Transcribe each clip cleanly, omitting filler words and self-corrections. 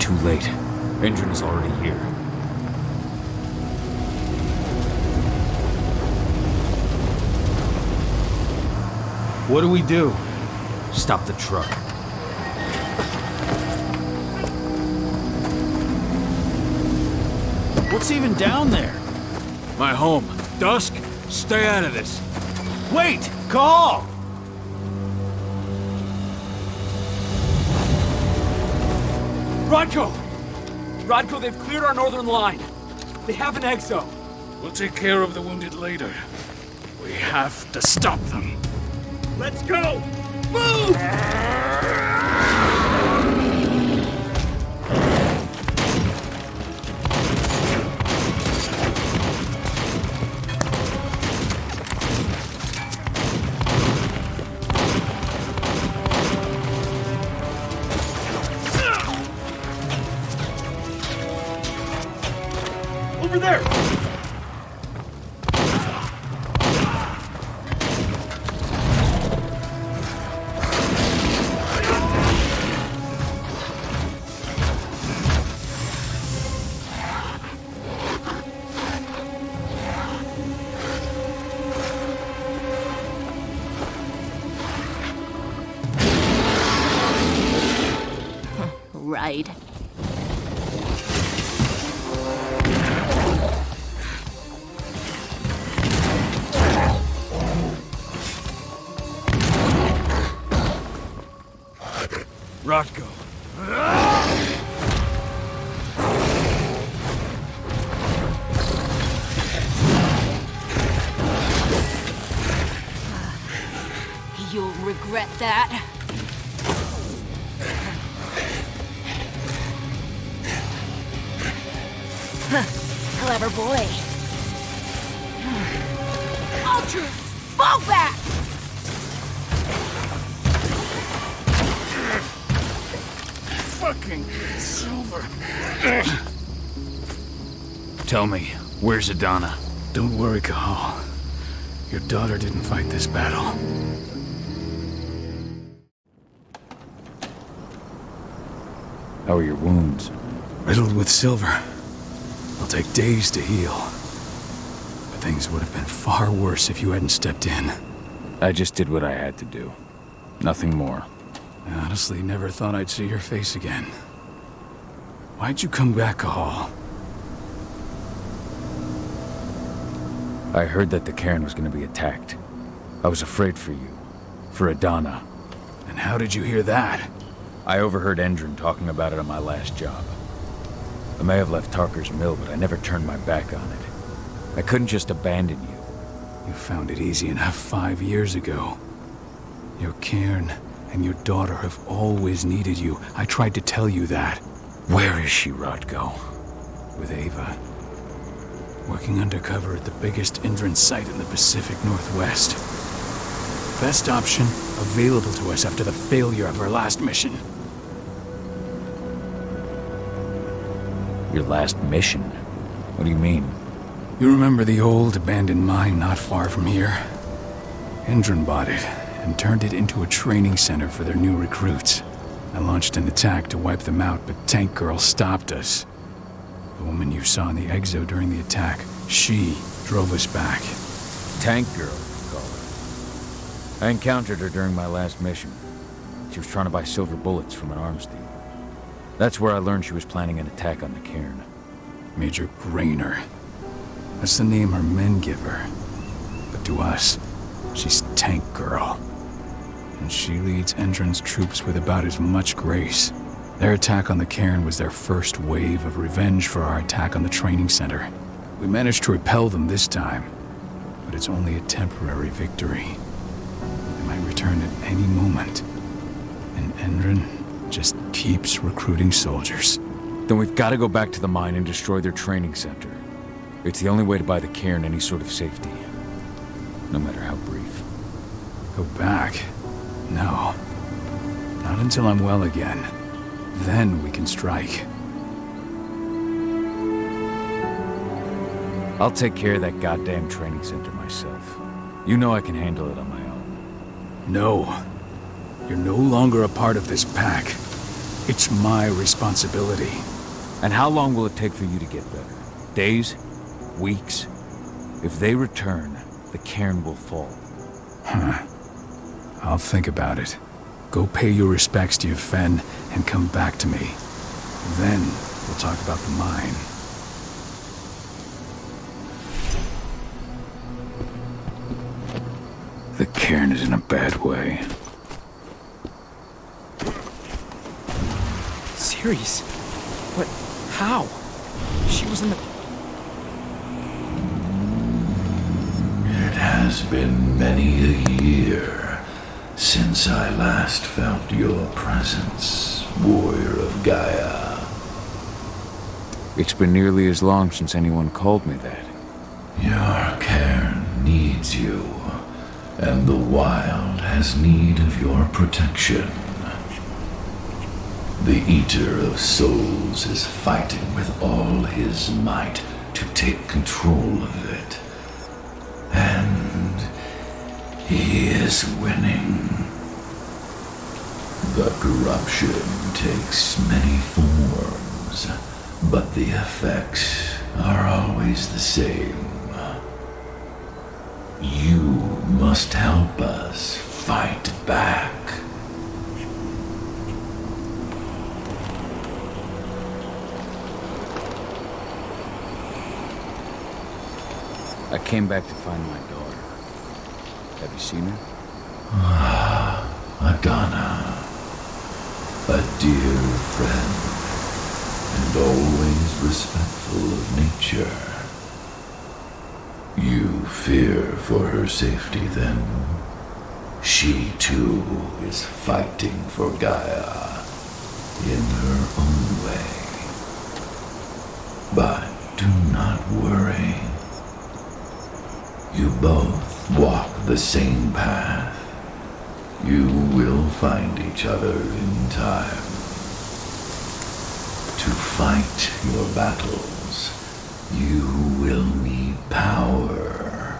too late. Engine is already here. What do we do? Stop the truck. What's even down there? My home. Dusk, stay out of this. Wait! Call! Rodko! Rodko, they've cleared our northern line. They have an exo. We'll take care of the wounded later. We have to stop them. Let's go! Move! Over there! Right. Rodko. You'll regret that. Clever boy. Ultra, fall back! Fucking Silver. Tell me, where's Adana? Don't worry, Cahal. Your daughter didn't fight this battle. How are your wounds? Riddled with silver. It'll take days to heal. But things would have been far worse if you hadn't stepped in. I just did what I had to do. Nothing more. I honestly never thought I'd see your face again. Why'd you come back, Cahal? I heard that the cairn was gonna be attacked. I was afraid for you. For Adana. And how did you hear that? I overheard Endron talking about it on my last job. I may have left Tarker's mill, but I never turned my back on it. I couldn't just abandon you. You found it easy enough 5 years ago. Your cairn and your daughter have always needed you. I tried to tell you that. Where is she, Rodko? With Ava. Working undercover at the biggest Indran site in the Pacific Northwest. Best option available to us after the failure of our last mission. Your last mission? What do you mean? You remember the old abandoned mine not far from here? Indran bought it and turned it into a training center for their new recruits. I launched an attack to wipe them out, but Tank Girl stopped us. The woman you saw in the exo during the attack, she drove us back. Tank Girl, you call her. I encountered her during my last mission. She was trying to buy silver bullets from an arms dealer. That's where I learned she was planning an attack on the cairn. Major Grainer. That's the name her men give her. But to us, she's Tank Girl. And she leads Endron's troops with about as much grace. Their attack on the cairn was their first wave of revenge for our attack on the training center. We managed to repel them this time, but it's only a temporary victory. They might return at any moment. And Endron just keeps recruiting soldiers. Then we've got to go back to the mine and destroy their training center. It's the only way to buy the cairn any sort of safety. No matter how brief. Go back? No. Not until I'm well again. Then we can strike. I'll take care of that goddamn training center myself. You know I can handle it on my own. No. You're no longer a part of this pack. It's my responsibility. And how long will it take for you to get better? Days? Weeks? If they return, the cairn will fall. I'll think about it. Go pay your respects to your Fen and come back to me. Then we'll talk about the mine. The cairn is in a bad way. Serious? But how? She was in the... It has been many a year since I last felt your presence, warrior of Gaia. It's been nearly as long since anyone called me that. Your cairn needs you, and the wild has need of your protection. The Eater of Souls is fighting with all his might to take control of it. And he is winning. The corruption takes many forms, but the effects are always the same. You must help us fight back. I came back to find my daughter. Have you seen her? Adana, a dear friend, and always respectful of nature. You fear for her safety then? She too is fighting for Gaia in her own way. But do not worry. You both walk the same path. You will find each other in time. To fight your battles, you will need power.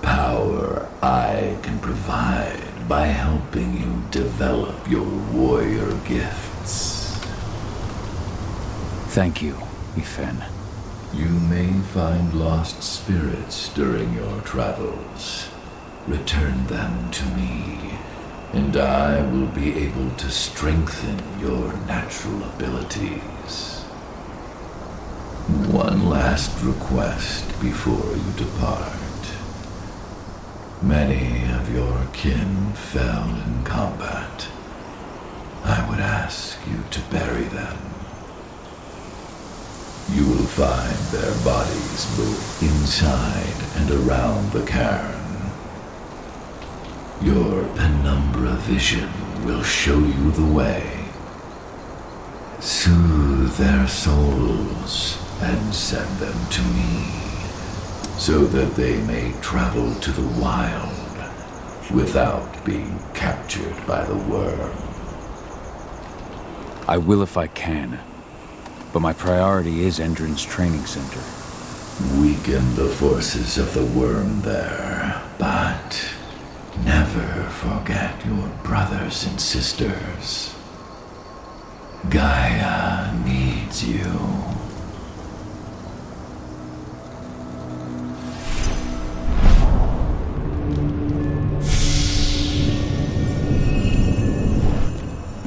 Power I can provide by helping you develop your warrior gifts. Thank you, Ifen. You may find lost spirits during your travels. Return them to me, and I will be able to strengthen your natural abilities. One last request before you depart. Many of your kin fell in combat. I would ask you to bury them. You will find their bodies both inside and around the cairn. Your penumbra vision will show you the way. Soothe their souls and send them to me, so that they may travel to the wild without being captured by the worm. I will if I can. But my priority is Endron's training center. Weaken the forces of the worm there, but never forget your brothers and sisters. Gaia needs you.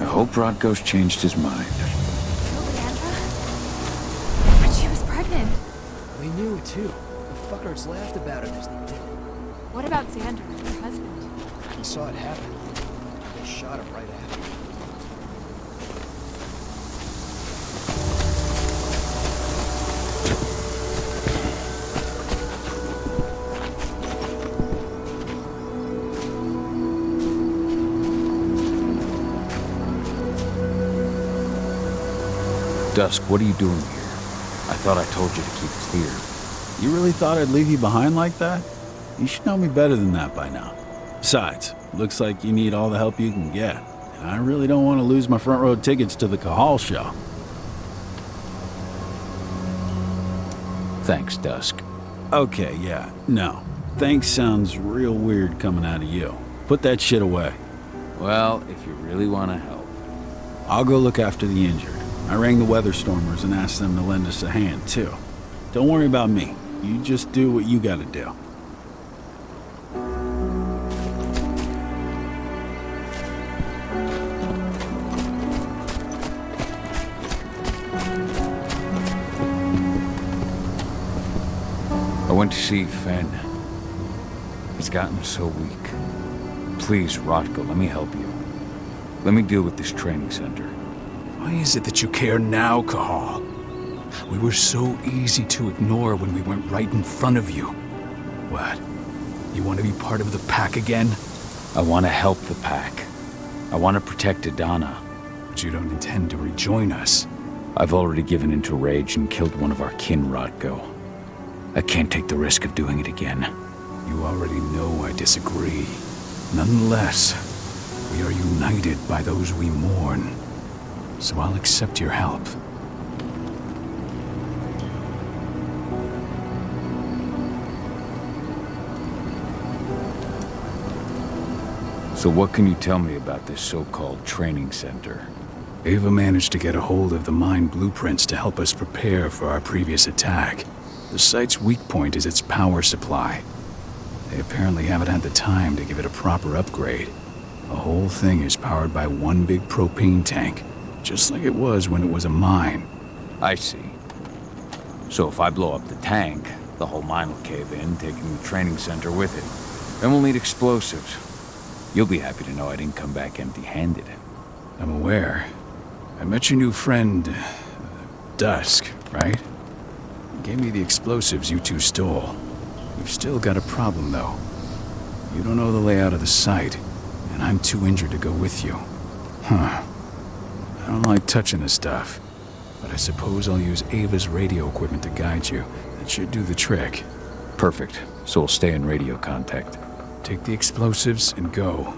I hope Rodko's changed his mind. We knew it too. The fuckers laughed about it as they did it. What about Xander, her husband? He saw it happen. They shot him right after. Dusk, what are you doing here? I thought I told you to keep clear. You really thought I'd leave you behind like that? You should know me better than that by now. Besides, looks like you need all the help you can get. And I really don't want to lose my front row tickets to the Cahal show. Thanks, Dusk. Okay, yeah, no. Thanks sounds real weird coming out of you. Put that shit away. Well, if you really want to help. I'll go look after the injured. I rang the weather stormers and asked them to lend us a hand, too. Don't worry about me. You just do what you gotta do. I went to see Fenn. He's gotten so weak. Please, Rotko, let me help you. Let me deal with this training center. Why is it that you care now, Cahal? We were so easy to ignore when we went right in front of you. What? You want to be part of the pack again? I want to help the pack. I want to protect Adana. But you don't intend to rejoin us. I've already given into rage and killed one of our kin, Rotko. I can't take the risk of doing it again. You already know I disagree. Nonetheless, we are united by those we mourn. So I'll accept your help. So what can you tell me about this so-called training center? Ava managed to get a hold of the mine blueprints to help us prepare for our previous attack. The site's weak point is its power supply. They apparently haven't had the time to give it a proper upgrade. The whole thing is powered by one big propane tank, just like it was when it was a mine. I see. So if I blow up the tank, the whole mine will cave in, taking the training center with it. Then we'll need explosives. You'll be happy to know I didn't come back empty-handed. I'm aware. I met your new friend, Dusk, right? He gave me the explosives you two stole. We've still got a problem, though. You don't know the layout of the site, and I'm too injured to go with you. Huh. I don't like touching the stuff, but I suppose I'll use Ava's radio equipment to guide you. That should do the trick. Perfect. So we'll stay in radio contact. Take the explosives and go.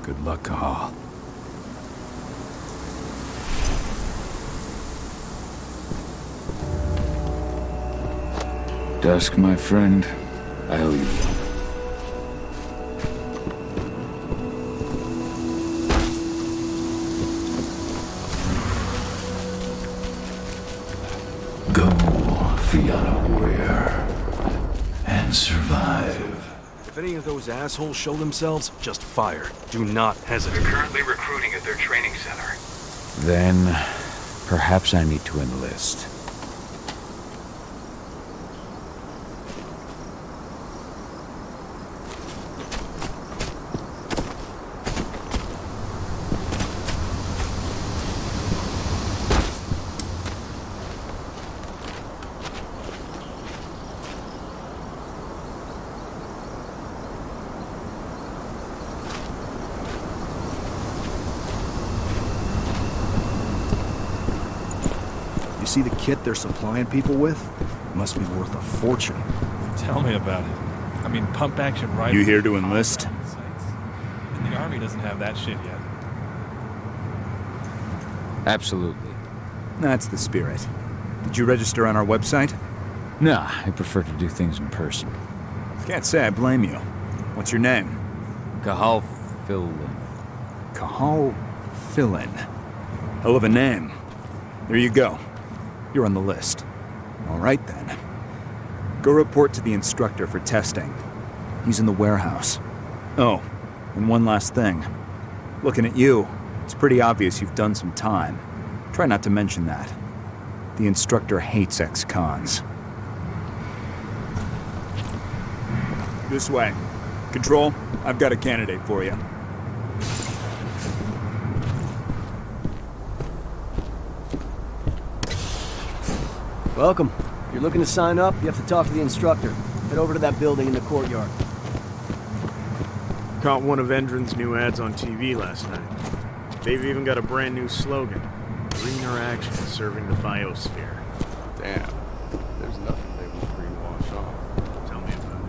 Good luck, Cahal. Dusk, my friend, I owe you one. Go, Fianna Warrior, and survive. If any of those assholes show themselves, just fire. Do not hesitate. They're currently recruiting at their training center. Then, perhaps I need to enlist. See the kit they're supplying people with? Must be worth a fortune. Tell me about it. I mean, pump-action rifles... You here to enlist? And the Army doesn't have that shit yet. Absolutely. That's the spirit. Did you register on our website? Nah, I prefer to do things in person. Can't say I blame you. What's your name? Cahal Fillin. Cahal Fillin. Hell of a name. There you go. You're on the list. All right, then. Go report to the instructor for testing. He's in the warehouse. Oh, and one last thing. Looking at you, it's pretty obvious you've done some time. Try not to mention that. The instructor hates ex-cons. This way. Control, I've got a candidate for you. Welcome. If you're looking to sign up, you have to talk to the instructor. Head over to that building in the courtyard. Caught one of Endron's new ads on TV last night. They've even got a brand new slogan. Greener action serving the biosphere. Damn. There's nothing they will greenwash on. Tell me about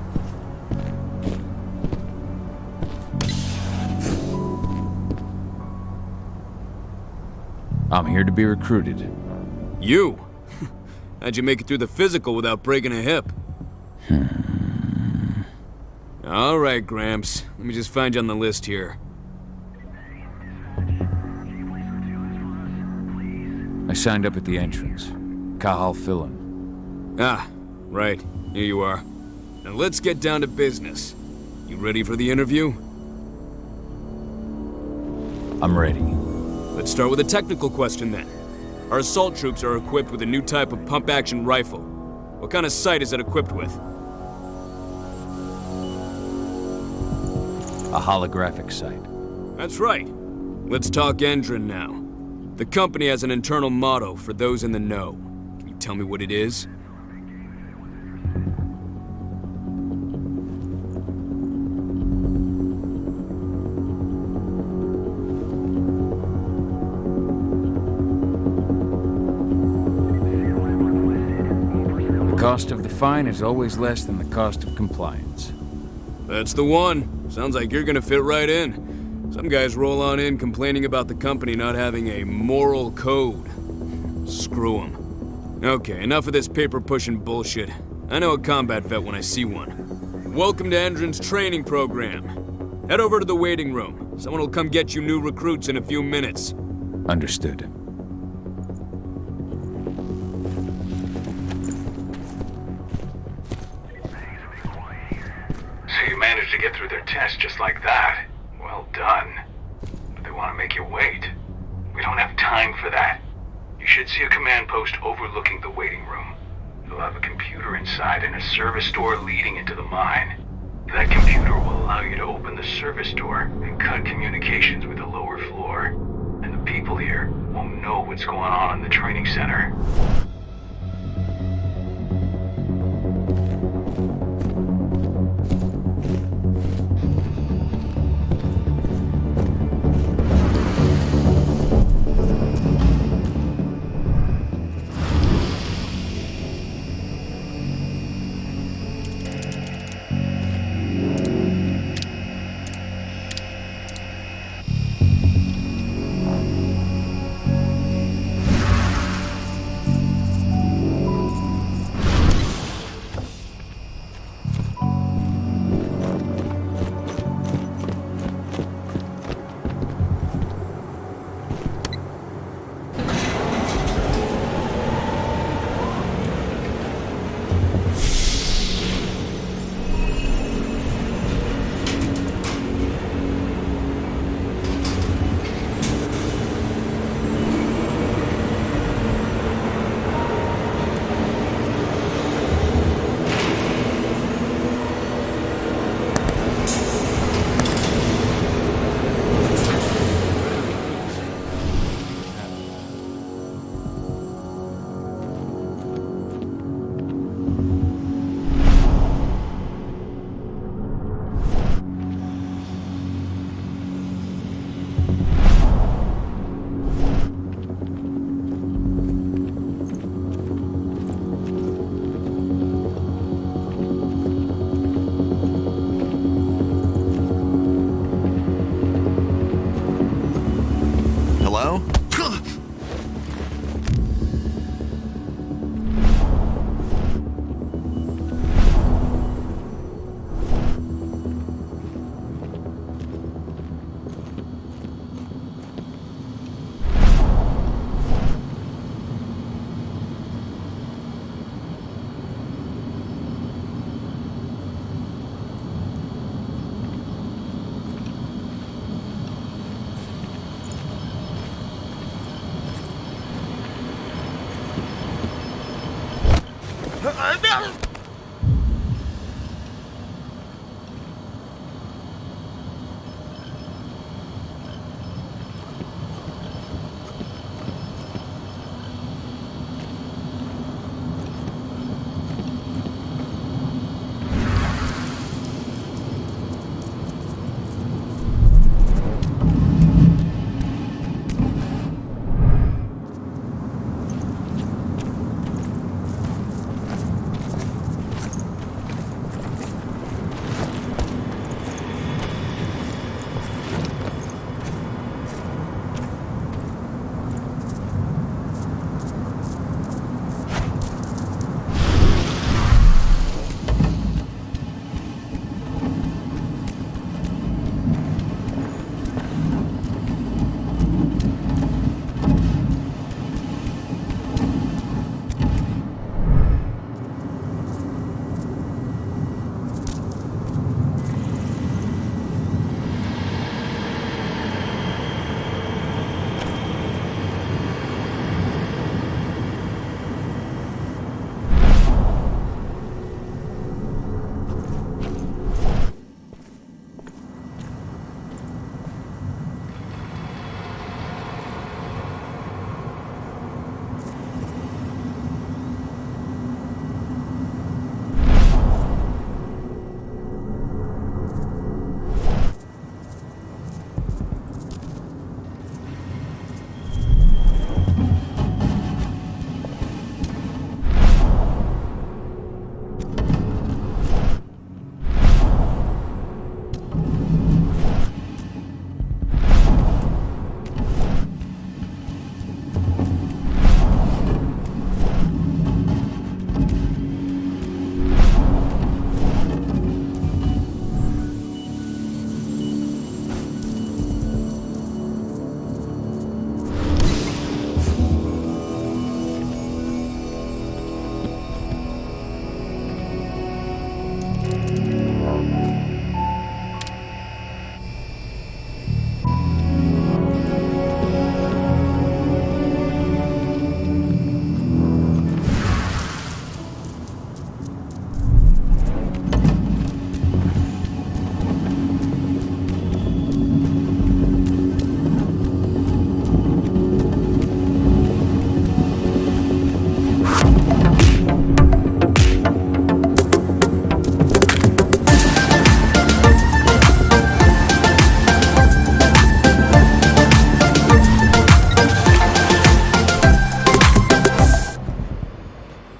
it. I'm here to be recruited. You? How'd you make it through the physical without breaking a hip? All right, Gramps. Let me just find you on the list here. I signed up at the entrance. Cahal Fillen. Ah, right. Here you are. Now let's get down to business. You ready for the interview? I'm ready. Let's start with a technical question then. Our assault troops are equipped with a new type of pump-action rifle. What kind of sight is it equipped with? A holographic sight. That's right. Let's talk Endron now. The company has an internal motto for those in the know. Can you tell me what it is? The cost of the fine is always less than the cost of compliance. That's the one. Sounds like you're gonna fit right in. Some guys roll on in complaining about the company not having a moral code. Screw them. Okay, enough of this paper-pushing bullshit. I know a combat vet when I see one. Welcome to Endron's training program. Head over to the waiting room. Someone will come get you new recruits in a few minutes. Understood. So you managed to get through their test just like that. Well done. But they want to make you wait. We don't have time for that. You should see a command post overlooking the waiting room. It'll have a computer inside and a service door leading into the mine. That computer will allow you to open the service door and cut communications with the lower floor. And the people here won't know what's going on in the training center.